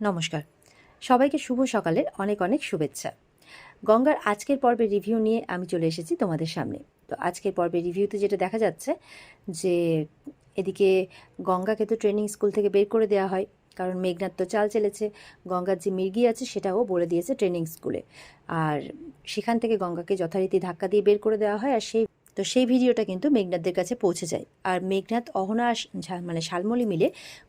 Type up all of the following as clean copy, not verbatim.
নমস্কার, সবাইকে শুভ সকালের অনেক অনেক শুভেচ্ছা। গঙ্গার আজকের পর্বের রিভিউ নিয়ে আমি চলে এসেছি তোমাদের সামনে। তো আজকের পর্বের রিভিউতে যেটা দেখা যাচ্ছে যে এদিকে গঙ্গাকে তো ট্রেনিং স্কুল থেকে বের করে দেওয়া হয়, কারণ মেঘনাদ তো চাল চেলেছে। গঙ্গার যে মির্গি আছে সেটাও বলে দিয়েছে ট্রেনিং স্কুলে, আর সেখান থেকে গঙ্গাকে যথারীতি ধাক্কা দিয়ে বের করে দেওয়া হয়। আর সেই ভিডিওটা কিন্তু মেঘনাথদের কাছে পৌঁছে যায়, আর মেঘনাথ, অহনা আর মানে শালমলি মিলে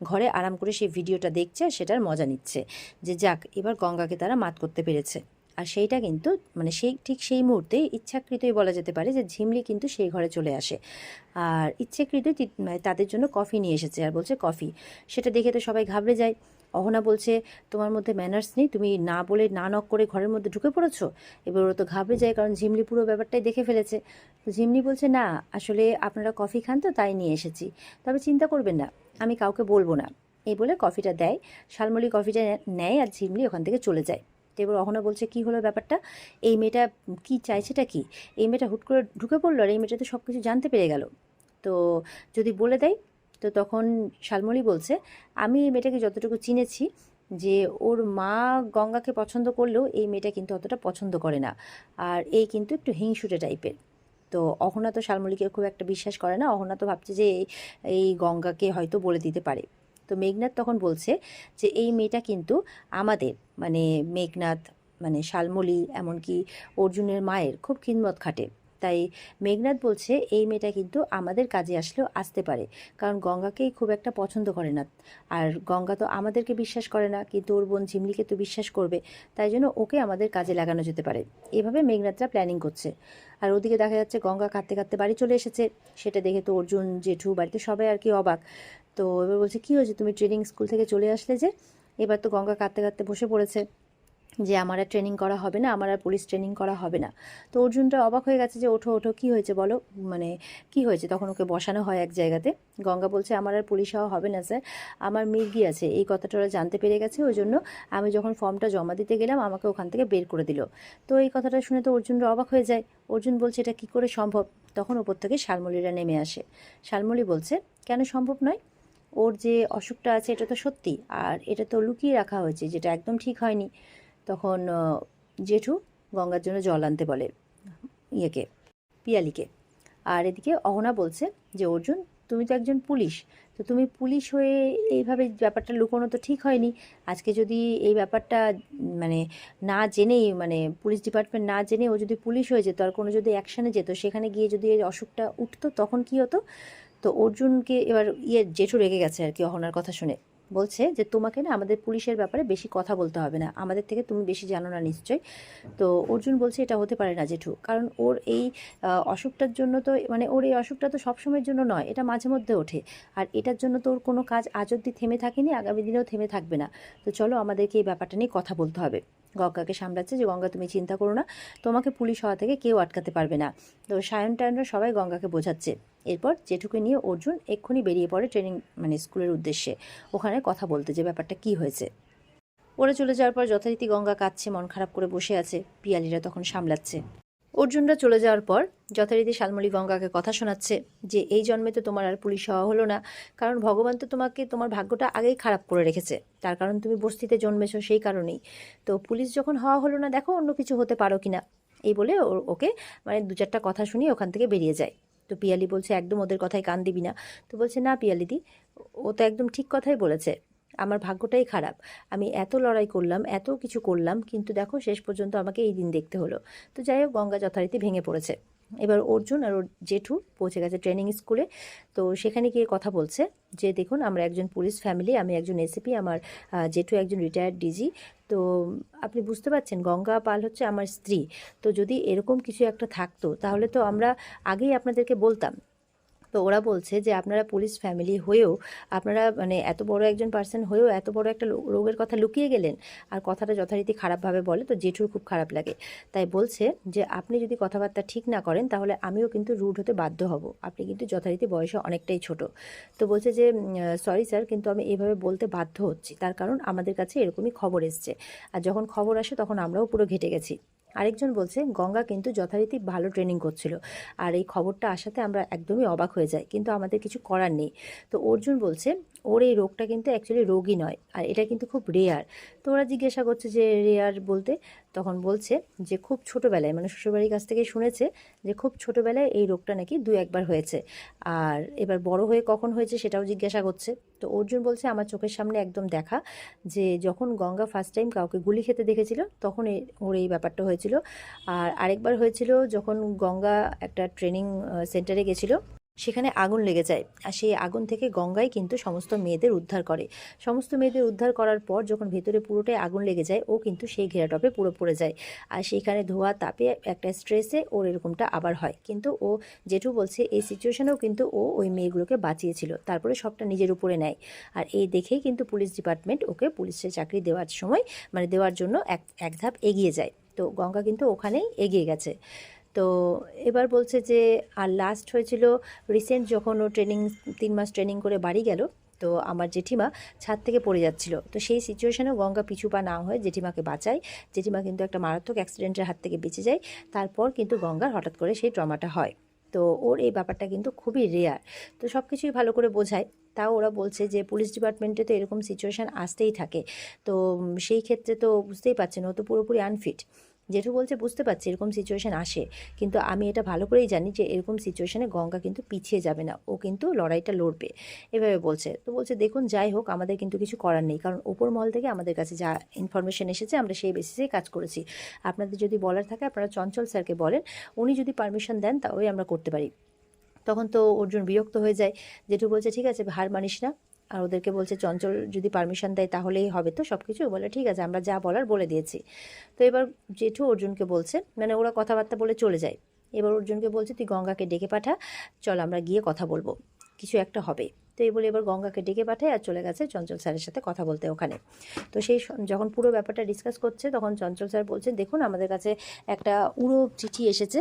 ঘরে আরাম করে সেই ভিডিওটা দেখছে আর সেটার মজা নিচ্ছে যে যাক, এবার গঙ্গাকে তারা মাত করতে পেরেছে। আর সেইটা কিন্তু মানে ঠিক সেই মুহূর্তে ইচ্ছাকৃতই বলা যেতে পারে যে ঝিমলি কিন্তু সেই ঘরে চলে আসে, আর ইচ্ছাকৃতই মানে তাদের জন্য কফি নিয়ে এসেছে আর বলছে কফি। সেটা দেখে তো সবাই ঘাবড়ে যায়। অহনা বলছে, তোমার মধ্যে ম্যানার্স নেই, তুমি না বলে না নক করে ঘরের মধ্যে ঢুকে পড়েছো। এবার ওরা তো ঘাবড়ে যায়, কারণ ঝিমলি পুরো ব্যাপারটাই দেখে ফেলেছে। তো ঝিমলি বলছে, না আসলে আপনারা কফি খান তো তাই নিয়ে এসেছি, তবে চিন্তা করবেন না, আমি কাউকে বলবো না। এই বলে কফিটা দেয়, শালমলি কফিটা নেয় আর ঝিমলি ওখান থেকে চলে যায়। তো এবার অহনা বলছে, কি হলো ব্যাপারটা, এই মেয়েটা কি চাইছেটা কি? এই মেয়েটা হুট করে ঢুকে পড়লো আর এই মেয়েটা তো সব কিছু জানতে পেরে গেল, তো যদি বলে দেয়। তো তখন শালমলি বলছে, আমি এই মেয়েটাকে যতটুকু চিনেছি, যে ওর মা গঙ্গাকে পছন্দ করলেও এই মেয়েটা কিন্তু অতটা পছন্দ করে না, আর এই কিন্তু একটু হিংসুটে টাইপের। তো অহনা তো শালমলিকে খুব একটা বিশ্বাস করে না, অহনা তো ভাবছে যে এই গঙ্গাকে হয়তো বলে দিতে পারে। তো মেঘনাথ তখন বলছে যে এই মেয়েটা কিন্তু আমাদের মানে মেঘনাথ মানে শালমলি এমনকি অর্জুনের মায়ের খুব খিদমত খাটে। তাই মেঘনাথ বলছে এই মেয়েটা কিন্তু আমাদের কাজে আসলেও আসতে পারে, কারণ গঙ্গাকেই খুব একটা পছন্দ করে না। আর গঙ্গা তো আমাদেরকে বিশ্বাস করে না, কিন্তু ওর বোন ঝিমলিকে তো বিশ্বাস করবে, তাই জন্য ওকে আমাদের কাজে লাগানো যেতে পারে। এভাবে মেঘনাথরা প্ল্যানিং করছে। আর ওদিকে দেখা যাচ্ছে গঙ্গা কাঁদতে কাঁদতে বাড়ি চলে এসেছে। সেটা দেখে তো অর্জুন, জেঠু, বাড়িতে সবাই আর কি অবাক। তো এবার বলছে, কী হয়েছে, তুমি ট্রেনিং স্কুল থেকে চলে আসলে যে? এবার তো গঙ্গা কাঁদতে কাঁদতে বসে পড়েছে যে আমার আর ট্রেনিং করা হবে না, আমার আর পুলিশ ট্রেনিং করা হবে না। তো অর্জুনটা অবাক হয়ে গেছে যে ওঠো ওঠো, কী হয়েছে বলো, মানে কী হয়েছে। তখন ওকে বসানো হয় এক জায়গাতে। গঙ্গা বলছে, আমার আর পুলিশ হওয়া হবে না স্যার, আমার মির্গি আছে, এই কথাটা ওরা জানতে পেরে গেছে, ওই জন্য আমি যখন ফর্মটা জমা দিতে গেলাম আমাকে ওখান থেকে বের করে দিল। তো এই কথাটা শুনে তো অর্জুনরা অবাক হয়ে যায়। অর্জুন বলছে, এটা কী করে সম্ভব? তখন ওপর থেকে শালমলিরা নেমে আসে। শালমলি বলছে, কেন সম্ভব নয়, ওর যে অসুখটা আছে এটা তো সত্যি, আর এটা তো লুকিয়ে রাখা হয়েছে, যেটা একদম ঠিক হয়নি। তখন জেঠু গঙ্গার জন্য জল আনতে বলে ইয়েকে, পিয়ালিকে। আর এদিকে অহনা বলছে যে অর্জুন, তুমি তো একজন পুলিশ, তো তুমি পুলিশ হয়ে এইভাবে ব্যাপারটা লুকোনো তো ঠিক হয়নি। আজকে যদি এই ব্যাপারটা মানে না জেনেই, মানে পুলিশ ডিপার্টমেন্ট না জেনে ও যদি পুলিশ হয়ে যেত আর কোনো যদি অ্যাকশানে যেত, সেখানে গিয়ে যদি এই অসুখটা উঠতো তখন কি হতো? তো অর্জুনকে এবার জেঠু রেগে গেছে আর কি অহনার কথা শুনে। বলছে যে তোমাকে না আমাদের পুলিশের ব্যাপারে বেশি কথা বলতে হবে না, আমাদের থেকে তুমি বেশি জানো না নিশ্চয়। তো অর্জুন বলছে, এটা হতে পারে না জেঠু, কারণ ওর এই অসুখটার জন্য তো, মানে ওর এই অসুখটা তো সবসময়ের জন্য নয়, এটা মাঝে মধ্যে ওঠে। আর এটার জন্য তো ওর কোনো কাজ আজ অব্দি থেমে থাকেনি, আগামী দিনেও থেমে থাকবে না। তো চলো আমাদেরকে এই ব্যাপারটা নিয়ে কথা বলতে হবে। গঙ্গাকে সামলাচ্ছে যে, গঙ্গা তুমি চিন্তা করো না, তোমাকে পুলিশ হওয়া থেকে কেউ আটকাতে পারবে না। তো সায়ন টায়নরা সবাই গঙ্গাকে বোঝাচ্ছে। এরপর জেঠুকে নিয়ে অর্জুন এক্ষুনি বেরিয়ে পড়ে ট্রেনিং মানে স্কুলের উদ্দেশ্যে, ওখানে কথা বলতে যে ব্যাপারটা কি হয়েছে। ওরা চলে যাওয়ার পর যথারীতি গঙ্গা কাঁদছে, মন খারাপ করে বসে আছে, পিয়ালিরা তখন সামলাচ্ছে। অর্জুনরা চলে যাওয়ার পর যথারীতি শালমলি গঙ্গাকে কথা শোনাচ্ছে যে এই জন্মে তো তোমার আর পুলিশ হওয়া হলো না, কারণ ভগবান তো তোমাকে তোমার ভাগ্যটা আগেই খারাপ করে রেখেছে, তার কারণ তুমি বস্তিতে জন্মেছো সেই কারণেই। তো পুলিশ যখন হওয়া হলো না, দেখো অন্য কিছু হতে পারো কিনা। এই বলে ওকে মানে দু চারটা কথা শুনিয়ে ওখান থেকে বেরিয়ে যায়। তো পিয়ালি বলছে, একদম ওদের কথায় কান দিবি না। তো বলছে, না পিয়ালিদি, ও তো একদম ঠিক কথাই বলেছে, আমার ভাগ্যটাই খারাপ, আমি এত লড়াই করলাম, এত কিছু করলাম, কিন্তু দেখো শেষ পর্যন্ত আমাকে এই দিন দেখতে হলো। তো যাই হোক, গঙ্গা যথারীতি ভেঙে পড়েছে। এবার অর্জুন আর ওর জেঠু পৌঁছে গেছে ট্রেনিং স্কুলে। তো সেখানে গিয়ে কথা বলছে যে দেখুন, আমরা একজন পুলিশ ফ্যামিলি, আমি একজন এসিপি, আমার জেঠু একজন রিটায়ার্ড ডিজি। তো আপনি বুঝতে পারছেন, গঙ্গা পাল হচ্ছে আমার স্ত্রী। তো যদি এরকম কিছু একটা থাকতো তাহলে তো আমরা আগেই আপনাদেরকে বলতাম। তো ওরা বলছে যে আপনারা পুলিশ ফ্যামিলি হয়েও, আপনারা মানে এত বড় একজন পার্সন হয়েও এত বড় একটা রোগের কথা লুকিয়ে গেলেন। আর কথাটা যথারীতি খারাপভাবে বলে, তো জেঠুর খুব খারাপ লাগে। তাই বলছে যে আপনি যদি কথাবার্তা ঠিক না করেন তাহলে আমিও কিন্তু রুড হতে বাধ্য হব, আপনি কিন্তু যথারীতি বয়সে অনেকটাই ছোট। তো বলছে যে সরি স্যার, কিন্তু আমি এভাবে বলতে বাধ্য হচ্ছি, তার কারণ আমাদের কাছে এরকমই খবর এসছে, আর যখন খবর আসে তখন আমরাও পুরো ঘেটে গেছি। আরেকজন বলছে, গঙ্গা কিন্তু যথারীতি ভালো ট্রেনিং করছিল, আর এই খবরটা আসাতে আমরা একদমই অবাক হয়ে যাই, কিন্তু আমাদের কিছু করার নেই। তো অর্জুন বলছে, ওর এই রোগটা কিন্তু অ্যাকচুয়ালি রোগই নয়, আর এটা কিন্তু খুব রেয়ার। তো ওরা জিজ্ঞাসা করছে যে রেয়ার বলতে, তখন বলছে যে খুব ছোটোবেলায়, মানে শ্বশুরবাড়ির কাছ থেকে শুনেছে যে খুব ছোটোবেলায় এই রোগটা নাকি 2-1 বার হয়েছে, আর এবার বড় হয়ে কখন হয়েছে সেটাও জিজ্ঞাসা করছে। তো অর্জুন বলছে আমার চোখের সামনে একদম দেখা, যে যখন গঙ্গা ফার্স্ট টাইম কাউকে গুলি খেতে দেখেছিল তখন ওর এই ব্যাপারটা হয়েছিল। আর আরেকবার হয়েছিল যখন গঙ্গা একটা ট্রেনিং সেন্টারে গেছিলো, সেখানে আগুন লেগে যায়, আর সেই আগুন থেকে গঙ্গাই কিন্তু সমস্ত মেয়েদের উদ্ধার করে। সমস্ত মেয়েদের উদ্ধার করার পর যখন ভেতরে পুরোটাই আগুন লেগে যায়, ও কিন্তু সেই ঘেরাটপে পুরো পড়ে যায়, আর সেইখানে ধোয়া তাপে একটা স্ট্রেসে ওর এরকমটা আবার হয়। কিন্তু ও জেঠু বলছে এই সিচুয়েশনেও কিন্তু ও ওই মেয়েগুলোকে বাঁচিয়েছিল, তারপরে সবটা নিজের উপরে নেয়। আর এই দেখেই কিন্তু পুলিশ ডিপার্টমেন্ট ওকে পুলিশের চাকরি দেওয়ার সময়, মানে দেওয়ার জন্য এক ধাপ এগিয়ে যায়। তো গঙ্গা কিন্তু ওখানেই এগিয়ে গেছে। তো এবার বলছে যে আর লাস্ট হয়েছিল রিসেন্ট, যখন ও 3 মাস ট্রেনিং করে বাড়ি গেল, তো আমার জেঠিমা ছাদ থেকে পড়ে যাচ্ছিল, তো সেই সিচুয়েশনেও গঙ্গা পিছু পা না হয়ে জেঠিমাকে বাঁচায়। জেঠিমা কিন্তু একটা মারাত্মক অ্যাক্সিডেন্টের হাত থেকে বেঁচে যায়। তারপর কিন্তু গঙ্গার হঠাৎ করে সেই ট্রমাটা হয়। তো ওর এই ব্যাপারটা কিন্তু খুবই রেয়ার। তো সব কিছুই ভালো করে বোঝায়। তাও ওরা বলছে যে পুলিশ ডিপার্টমেন্টে তো এরকম সিচুয়েশান আসতেই থাকে। তো সেই ক্ষেত্রে তো বুঝতেই পারছেন ও তো পুরোপুরি আনফিট। জেঠু বলছে বুঝতে পারছি এরকম সিচুয়েশান আসে, কিন্তু আমি এটা ভালো করেই জানি যে এরকম সিচুয়েশানে গঙ্গা কিন্তু পিছিয়ে যাবে না, ও কিন্তু লড়াইটা লড়বে, এভাবে বলছে। তো বলছে দেখুন যাই হোক আমাদের কিন্তু কিছু করার নেই, কারণ ওপর মহল থেকে আমাদের কাছে যা ইনফরমেশন এসেছে আমরা সেই বেসিসেই কাজ করেছি। আপনাদের যদি বলার থাকে আপনারা চঞ্চল স্যারকে বলেন, উনি যদি পারমিশন দেন তাহলে আমরা করতে পারি। তখন তো অর্জুন বিরক্ত হয়ে যায়। জেঠু বলছে ঠিক আছে হার মানিস না, আর ওদেরকে বলছে চঞ্চল যদি পারমিশন দেয় তাহলেই হবে তো সব কিছু, বলে ঠিক আছে আমরা যা বলার বলে দিয়েছি। তো এবার জেঠু অর্জুনকে বলছে, মানে ওরা কথাবার্তা বলে চলে যায়। এবার অর্জুনকে বলছে তুই গঙ্গাকে ডেকে পাঠা, চল আমরা গিয়ে কথা বলবো, কিছু একটা হবে। তো এই বলে এবার গঙ্গাকে ডেকে পাঠায় আর চলে গেছে চঞ্চল স্যারের সাথে কথা বলতে ওখানে। তো যখন পুরো ব্যাপারটা ডিসকাস করছে তখন চঞ্চল স্যার বলছেন দেখুন আমাদের কাছে একটা উড়ো চিঠি এসেছে,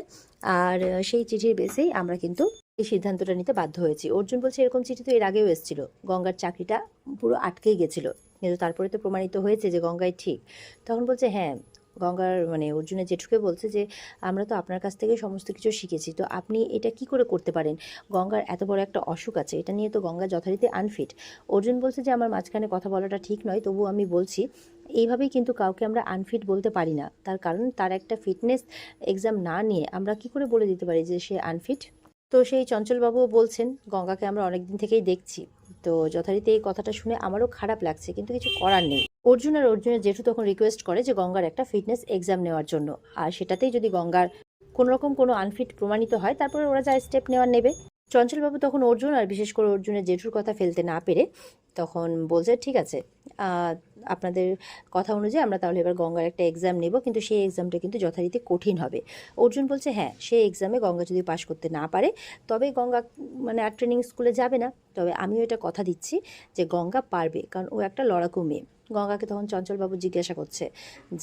আর সেই চিঠির বেসেই আমরা কিন্তু এই সিদ্ধান্তটা নিতে বাধ্য হয়েছি। অর্জুন বলছে এরকম চিঠি তো এর আগেও এসেছিল, গঙ্গার চাকরিটা পুরো আটকেই গেছিলো, কিন্তু তারপরে তো প্রমাণিত হয়েছে যে গঙ্গাই ঠিক। তখন বলছে হ্যাঁ, গঙ্গার মানে অর্জুনের জেঠুকে বলছে যে আমরা তো আপনার কাছ থেকে সমস্ত কিছু শিখেছি, তো আপনি এটা কি করে করতে পারেন? গঙ্গার এত বড় একটা অসুখ আছে, এটা নিয়ে তো গঙ্গা যথারীতি আনফিট। অর্জুন বলছে যে আমার মাঝখানে কথা বলাটা ঠিক নয়, তবু আমি বলছি এইভাবেই কিন্তু কাউকে আমরা আনফিট বলতে পারি না, তার কারণ তার একটা ফিটনেস এক্সাম না নিয়ে আমরা কি করে বলে দিতে পারি যে সে আনফিট। তো সেই চঞ্চলবাবুও বলছেন গঙ্গাকে আমরা অনেক দিন থেকেই দেখছি, তো যথারীতি এই কথাটা শুনে আমারও খারাপ লাগছে, কিন্তু কিছু করার নেই। অর্জুন আর অর্জুনের জেঠু তখন রিকোয়েস্ট করে যে গঙ্গার একটা ফিটনেস এক্সাম নেওয়ার জন্য, আর সেটাতেই যদি গঙ্গার কোনোরকম কোনো আনফিট প্রমাণিত হয় তারপরে ওরা যা স্টেপ নেওয়ার নেবে। চঞ্চলবাবু তখন অর্জুন আর বিশেষ করে অর্জুনের জেঠুর কথা ফেলতে না পেরে তখন বলছে ঠিক আছে, আপনাদের কথা অনুযায়ী আমরা তাহলে এবার গঙ্গার একটা এক্সাম নেব, কিন্তু সেই এক্সামটা কিন্তু যথারীতি কঠিন হবে। অর্জুন বলছে হ্যাঁ, সেই এক্সামে গঙ্গা যদি পাশ করতে না পারে তবে গঙ্গা মানে আর ট্রেনিং স্কুলে যাবে না, তবে আমিও এটা কথা দিচ্ছি যে গঙ্গা পারবে, কারণ ও একটা লড়াকু মেয়ে। গঙ্গাকে তখন চঞ্চলবাবু জিজ্ঞাসা করছে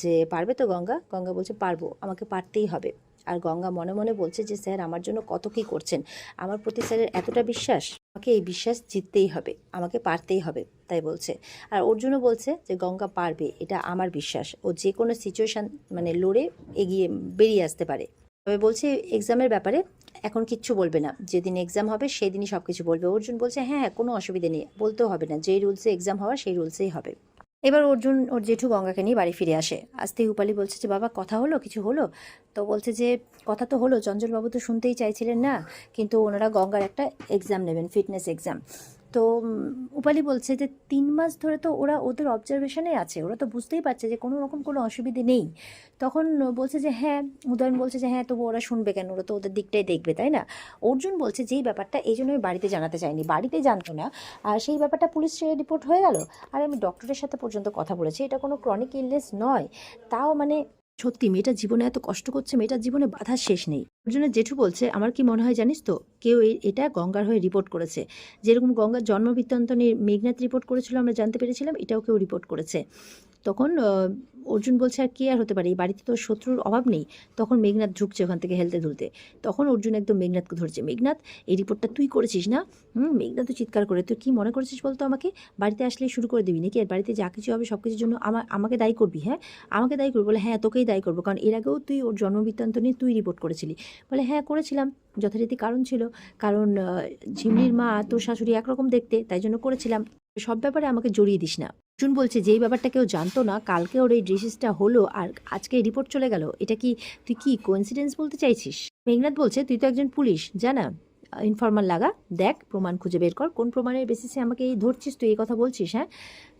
যে পারবে তো গঙ্গা? গঙ্গা বলছে পারবো, আমাকে পারতেই হবে। আর গঙ্গা মনে মনে বলছে যে স্যার আমার জন্য কত কী করছেন, আমার প্রতি স্যারের এতটা বিশ্বাস, আমাকে এই বিশ্বাস জিততেই হবে, আমাকে পারতেই হবে, তাই বলছে। আর অর্জুনও বলছে যে গঙ্গা পারবে, এটা আমার বিশ্বাস, ও যে কোনো সিচুয়েশান মানে লড়ে এগিয়ে বেরিয়ে আসতে পারে। তবে বলছে এক্সামের ব্যাপারে এখন কিচ্ছু বলবে না, যেদিন এক্সাম হবে সেই দিনই সব কিছু বলবে। অর্জুন বলছে হ্যাঁ হ্যাঁ কোনো অসুবিধা নেই, বলতেও হবে না, যেই রুলসে এক্সাম হওয়ার সেই রুলসেই হবে। এবার অর্জুন ওর জেঠু গঙ্গাকে নিয়ে বাড়ি ফিরে আসে। আসতেই রূপালী বলছে যে বাবা কথা হলো, কিছু হলো? তো বলছে যে কথা তো হলো, চঞ্চলবাবু তো শুনতেই চাইছিলেন না, কিন্তু ওনারা গঙ্গার একটা এক্সাম নেবেন, ফিটনেস এক্সাম। তো রূপালী বলছে যে 3 মাস ধরে তো ওরা ওদের অবজারভেশনে আছে, ওরা তো বুঝতেই পারছে যে কোনো রকম কোনো অসুবিধে নেই। তখন বলছে যে হ্যাঁ, উদয়ন বলছে যে হ্যাঁ তবু ওরা শুনবে কেন, ওরা তো ওদের দিকটাই দেখবে তাই না। অর্জুন বলছে যেই ব্যাপারটা এই জন্য আমি বাড়িতে জানাতে চাইনি, বাড়িতে জানতো না, আর সেই ব্যাপারটা পুলিশে রিপোর্ট হয়ে গেল, আর আমি ডক্টরের সাথে পর্যন্ত কথা বলেছি, এটা কোনো ক্রনিক ইলনেস নয়। তাও মানে সত্যি মেয়েটার জীবনে এত কষ্ট করছে, মেয়েটার জীবনে বাধার শেষ নেই। অর্জুনের জেঠু বলছে আমার কি মনে হয় জানিস তো, কেউ এটা গঙ্গার হয়ে রিপোর্ট করেছে, যেরকম গঙ্গার জন্ম বৃত্তান্ত নিয়ে মেঘনাথ রিপোর্ট করেছিল আমরা জানতে পেরেছিলাম, এটাও কেউ রিপোর্ট করেছে। তখন অর্জুন বলছে আর কে আর হতে পারে, এই বাড়িতে তো শত্রুর অভাব নেই। তখন মেঘনাথ ঢুকছে ওখান থেকে হেলতে ধুলতে, তখন অর্জুন একদম মেঘনাথকে ধরছে, মেঘনাথ এই রিপোর্টটা তুই করেছিস না? মেঘনাথ তো চিৎকার করে, তুই কি মনে করেছিস বলতো আমাকে, বাড়িতে আসলেই শুরু করে দিবি নাকি, আর বাড়িতে যা কিছু হবে সব কিছুর জন্য আমাকে দায়ী করবি? হ্যাঁ আমাকে দায়ী করবি? বলে হ্যাঁ তোকেই দায়ী করবো, কারণ এর আগেও তুই ওর জন্মবৃত্তান্ত নিয়ে তুই রিপোর্ট করেছিলি। বলে হ্যাঁ করেছিলাম, যথারীতি কারণ ছিল, কারণ ঝিমলির মা তোর শাশুড়ি একরকম দেখতে, তাই জন্য করেছিলাম। সব ব্যাপারে আমাকে জড়িয়ে দিস না। অর্জুন বলছে যেই ব্যাপারটা কেউ জানতো না, কালকে ওর এই ডিসিজটা হলো আর আজকে রিপোর্ট চলে গেল, এটা কি তুই কি কোইন্সিডেন্স বলতে চাইছিস? মেঘনাথ বলছে তুই তো একজন পুলিশ, জানা ইনফরমাল লাগা, দেখ প্রমাণ খুঁজে বের কর, কোন প্রমাণের বেসিসে আমাকে এই ধরছিস, তুই এই কথা বলছিস? হ্যাঁ,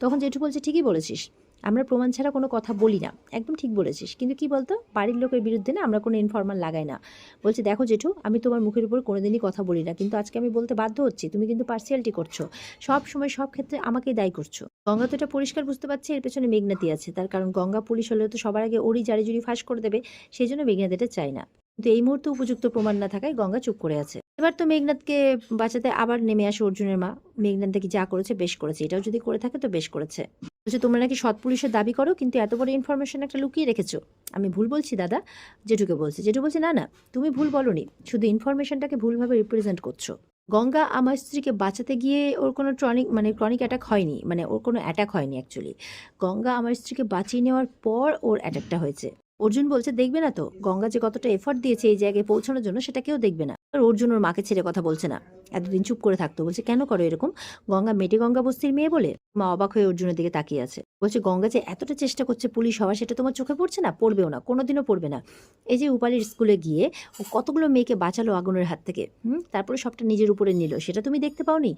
তখন জেঠু বলছে ঠিকই বলেছিস, আমরা প্রমাণ ছাড়া কোনো কথা বলি না, একদম ঠিক বলেছিস, কিন্তু কি বলতো, বাড়ির লোকের বিরুদ্ধে না আমরা কোনো ইনফরমাল লাগাই না। বলছে দেখো জেঠু, আমি তোমার মুখের উপর কোনোদিনই কথা বলি না, কিন্তু আজকে আমি বলতে বাধ্য হচ্ছি, তুমি কিন্তু পার্সিয়ালিটি করছো, সব সময় সব ক্ষেত্রে আমাকেই দায়ী করছো। গঙ্গা তো এটা পরিষ্কার বুঝতে পারছে এর পেছনে মেঘনাতি আছে, তার কারণ গঙ্গা পুলিশ হলেও তো সবার আগে ওরই জারি জুড়ি ফাঁস করে দেবে, সেই জন্য মেঘনাথ এটা চায় না। কিন্তু এই মুহূর্তে উপযুক্ত প্রমাণ না থাকায় গঙ্গা চুপ করে আছে। এবার তো মেঘনাথকে বাঁচাতে আবার নেমে আসে অর্জুনের মা। মেঘনাথ দেখি যা করেছে বেশ করেছে, এটাও যদি করে থাকে তো বেশ করেছে। বলছে তোমরা নাকি সৎ পুলিশের দাবি করো, কিন্তু এত বড় ইনফরমেশন একটা লুকিয়ে রেখেছো, আমি ভুল বলছি দাদা? জেঠুকে বলছে। জেঠু বলছে না না, তুমি ভুল বলনি, শুধু ইনফরমেশনটাকে ভুলভাবে রিপ্রেজেন্ট করছো। গঙ্গা আমার স্ত্রীকে বাঁচাতে গিয়ে ওর কোনো ক্রনিক অ্যাটাক হয়নি, মানে ওর কোনো অ্যাটাক হয়নি অ্যাকচুয়ালি। গঙ্গা আমার স্ত্রীকে বাঁচিয়ে নেওয়ার পর ওর অ্যাটাকটা হয়েছে। অর্জুন বলছে দেখবে না তো গঙ্গা যে কতটা এফর্ট দিয়েছে এই জায়গায় পৌঁছানোর জন্য, সেটা কেউ দেখবে না। আর অর্জুন ওর মাকে ছেড়ে কথা বলছে না, এতদিন চুপ করে থাকতো। বলছে কেন করো এরকম? গঙ্গা মেটে গঙ্গা বস্তির মেয়ে বলে? মা অবাক হয়ে অর্জুনের দিকে তাকিয়ে আছে। বলছে গঙ্গা যে এতটা চেষ্টা করছে পুলিশ হওয়ার, সেটা তোমার চোখে পড়ছে না? পড়বেও না, কোনোদিনও পড়বে না। এই যে উপালির স্কুলে গিয়ে ও কতগুলো মেয়েকে বাঁচালো আগুনের হাত থেকে, তারপরে সবটা নিজের উপরে নিল, সেটা তুমি দেখতে পাওনি?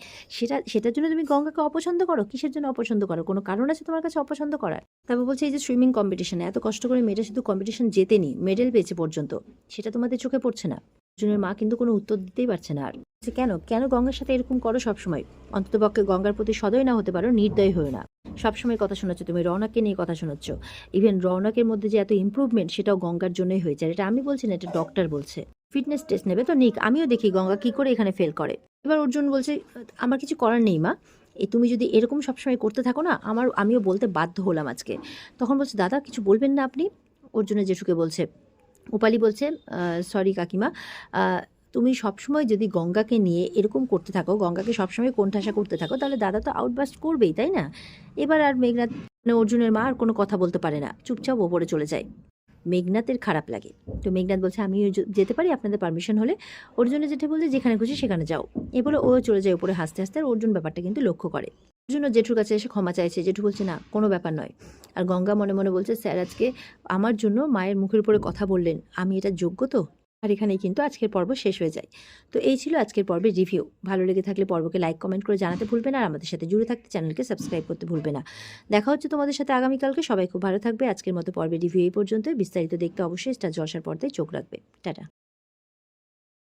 সেটার জন্য তুমি গঙ্গাকে অপছন্দ করো? কিসের জন্য অপছন্দ করো? কোনো কারণ আছে তোমার কাছে অপছন্দ করার? তারপর বলছে এই যে সুইমিং কম্পিটিশনে এত কষ্ট করে মেয়েটা শুধু কম্পিটিশন জেতেনি, মেডেল পেয়েছে পর্যন্ত, সেটা তোমাদের চোখে পড়ছে না? অর্জুনের মা কিন্তু কোনো উত্তর দিতেই পারছে না। আর কেন কেন গঙ্গার সাথে এরকম করো সবসময়? অন্ততপক্ষে গঙ্গার প্রতি সদয় না হতে পারো, নির্দয় হয়েও না। সবসময় কথা শোনাচ্ছ তুমি, রওনাককে নিয়ে কথা শোনাচ্ছ। ইভেন রওনাকের মধ্যে যে এত ইম্প্রুভমেন্ট, সেটাও গঙ্গার জন্যই হয়েছে। আর এটা আমি বলছি না, এটা ডক্টর বলছে। ফিটনেস টেস্ট নেবে তো নিক, আমিও দেখি গঙ্গা কি করে এখানে ফেল করে। এবার অর্জুন বলছে আমার কিছু করার নেই মা, এই তুমি যদি এরকম সবসময় করতে থাকো না, আমিও বলতে বাধ্য হলাম আজকে। তখন বলছে দাদা কিছু বলবেন না আপনি? অর্জুনের জেঠুকে বলছে। উপালি বলছে সরি কাকিমা, তুমি সবসময় যদি গঙ্গাকে নিয়ে এরকম করতে থাকো, গঙ্গাকে সবসময় কোণঠাসা করতে থাকো, তাহলে দাদা তো আউটবাস্ট করবেই, তাই না? এবার আর মেঘনাথ অর্জুনের মা আর কোনো কথা বলতে পারে না, চুপচাপ ওপরে চলে যায়। মেঘনাথের খারাপ লাগে, তো মেঘনাথ বলছে আমিও যেতে পারি আপনাদের পারমিশন হলে? অর্জুনের জেঠু বলছে যেখানে খুশি সেখানে যাও। এ বলে ও চলে যায় উপরে হাসতে হাসতে। আর অর্জুন ব্যাপারটা কিন্তু লক্ষ্য করে। অর্জুন জেঠুর কাছে এসে ক্ষমা চাইছে। জেঠু বলছে না কোনো ব্যাপার নয়। আর গঙ্গা মনে মনে বলছে স্যার আজকে আমার জন্য মায়ের মুখের উপরে কথা বললেন, আমি এটা যোগ্য তো? আর এখানেই কিন্তু আজকের পর্ব শেষ হয়ে যায়। তো এই ছিল আজকের পর্বের রিভিউ। ভালো লেগে থাকলে পর্বকে লাইক কমেন্ট করে জানাতে ভুলবে না, আর আমাদের সাথে জুড়ে থাকতে চ্যানেলকে সাবস্ক্রাইব করতে ভুলবে না। দেখা হচ্ছে তোমাদের সাথে আগামীকালকে। সবাই খুব ভালো থাকবে। আজকের মতো পর্বের রিভিউ এই পর্যন্ত। বিস্তারিত দেখতে অবশ্যই স্টার জলসার পর্দায় চোখ রাখবে। টাটা।